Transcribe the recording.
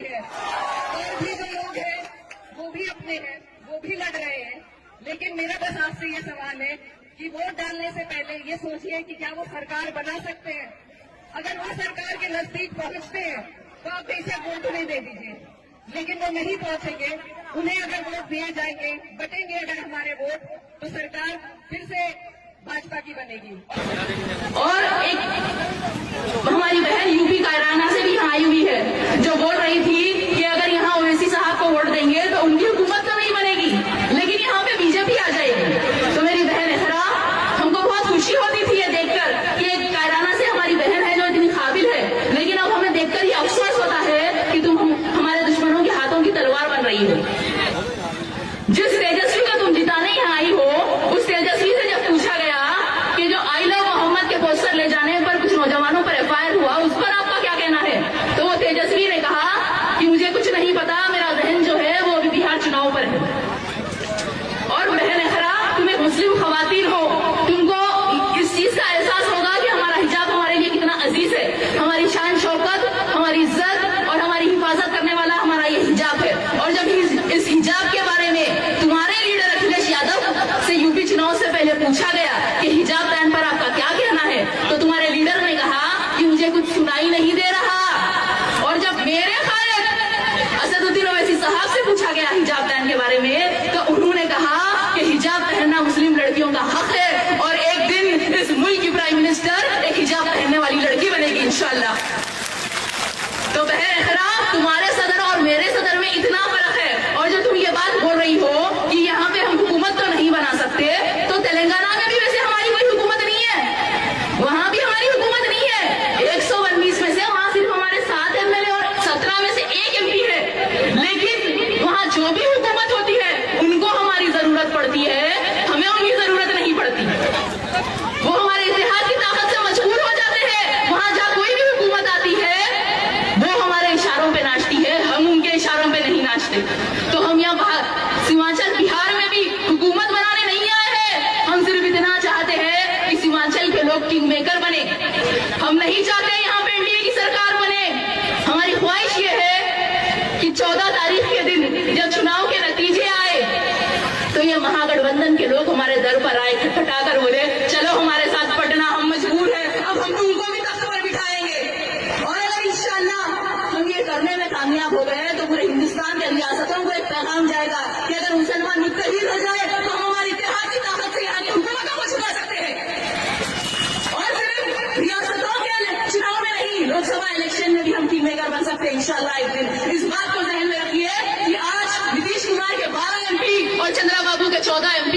और भी जो लोग हैं वो भी अपने हैं, वो भी लड़ रहे हैं। लेकिन मेरा बस आपसे ये सवाल है कि वोट डालने से पहले ये सोचिए कि क्या वो सरकार बना सकते हैं। अगर वो सरकार के नजदीक पहुंचते हैं तो आप बेशक वोट उन्हें दे दीजिए, लेकिन वो नहीं पहुंचेंगे। उन्हें अगर वोट दिए जाएंगे, बटेंगे अगर हमारे वोट, तो सरकार फिर से भाजपा की बनेगी। और एक हमारी बहन यूपी कायराना से भी यहाँ आई हुई है, जो बोल रही थी कि अगर यहाँ ओवैसी साहब को वोट देंगे तो उनकी हुकूमत तो नहीं बनेगी, लेकिन यहाँ पे बीजेपी आ जाएगी। तो मेरी बहन एहरा, हमको बहुत खुशी होती थी ये देखकर कि एक कायराना से हमारी बहन है जो इतनी काबिल है, लेकिन अब हमें देखकर ये अफसोस होता है कि तुम हमारे दुश्मनों के हाथों की तलवार बन रही हो। जिस तेजस्वी को तुम जिताने यहाँ आई हो, उस तेजस्वी से जब पूछा गया कि जो आई लव मोहम्मद के पोस्टर ले जाने पर कुछ नौजवानों पर एफआईआर हुआ, उस पर आपका क्या कहना है? तो वो तेजस्वी ने कहा कि मुझे कुछ नहीं पता, मेरा जहन जो है वो अभी बिहार चुनाव पर है। और बहन एहरा, तुम एक मुस्लिम खवातीन हो, तुमको इस चीज का एहसास होगा कि हमारा हिजाब हमारे लिए कितना अजीज है। हमारी शान शौकत, हमारी इज्जत और हमारी हिफाजत करने वाला हमारा ये हिजाब है। और जब इस हिजाब के बारे में तुम्हारे लीडर अखिलेश यादव से यूपी चुनाव से पहले पूछा गया कि हिजाब बैन पर आपका क्या कहना है, तो तुम्हारे लीडर ने कहा कि मुझे कुछ सुनाई नहीं दे रहा। और जब मेरे खालिद असदुद्दीन ओवैसी साहब से पूछा गया हिजाब बैन के बारे में, तो उन्होंने कहा कि हिजाब पहनना मुस्लिम लड़कियों का हक है और एक दिन इस मुल्क की प्राइम मिनिस्टर एक हिजाब पहनने वाली लड़की बनेगी इंशाल्लाह। तो बहन एहरा, तुम्हारे सदर और मेरे सदर में इतना फर्क है। और जो तुम ये बात बोल रही हो कि यहाँ पे हम हुकूमत तो नहीं बना सकते, तो तेलंगाना में भी वैसे हमारी कोई हुकूमत नहीं है, वहां भी हमारी हुकूमत नहीं है। 119 में से वहां सिर्फ हमारे 7 एमएलए और 17 में से 1 एमपी है, लेकिन वहां जो भी हुकूमत होती है उनको हमारी जरूरत पड़ती है, हमें उनकी जरूरत नहीं पड़ती। वो हमारे इतिहाद की ताकत से मजबूर हो जाते हैं। वहां जहाँ कोई भी हुकूमत आती है वो हमारे इशारों पे नाचती है, हम उनके इशारों पे नहीं नाचते। तो हम यहाँ सीमांचल बिहार में भी हुकूमत बनाने नहीं आए हैं, हम सिर्फ इतना चाहते हैं कि सीमांचल के लोग किंग मेकर बने। हम नहीं चाहते यहाँ पे एनडीए की सरकार बने। हमारी ख्वाहिश ये है कि 14 तारीख के दिन जब चुनाव के नतीजे आए तो ये महागठबंधन के लोग हमारे दर पर आए, खटखटाकर बोले चलो हमारे साथ पटना, हम मजबूर हैं, अब हम तुमको भी तख्त पर बिठाएंगे। और अगर इंशाल्लाह हम ये करने में कामयाब हो गए तो पूरे हिंदुस्तान के रियासतों को एक पैगाम जाएगा कि अगर मुसलमान मुत्तहिद हो जाए तो हम हमारी इत्तेहाद की ताकत से यहाँ की हुकूमतों को छुड़ा सकते हैं। और सिर्फ रियासतों के चुनाव में नहीं, लोकसभा इलेक्शन में भी हम किंग मेकर बन सकते हैं इंशाल्लाह एक दिन। इस बात को ध्यान में रखिए कि आज नीतीश कुमार के 12 एमपी और चंद्रा बाबू के 14 एमपी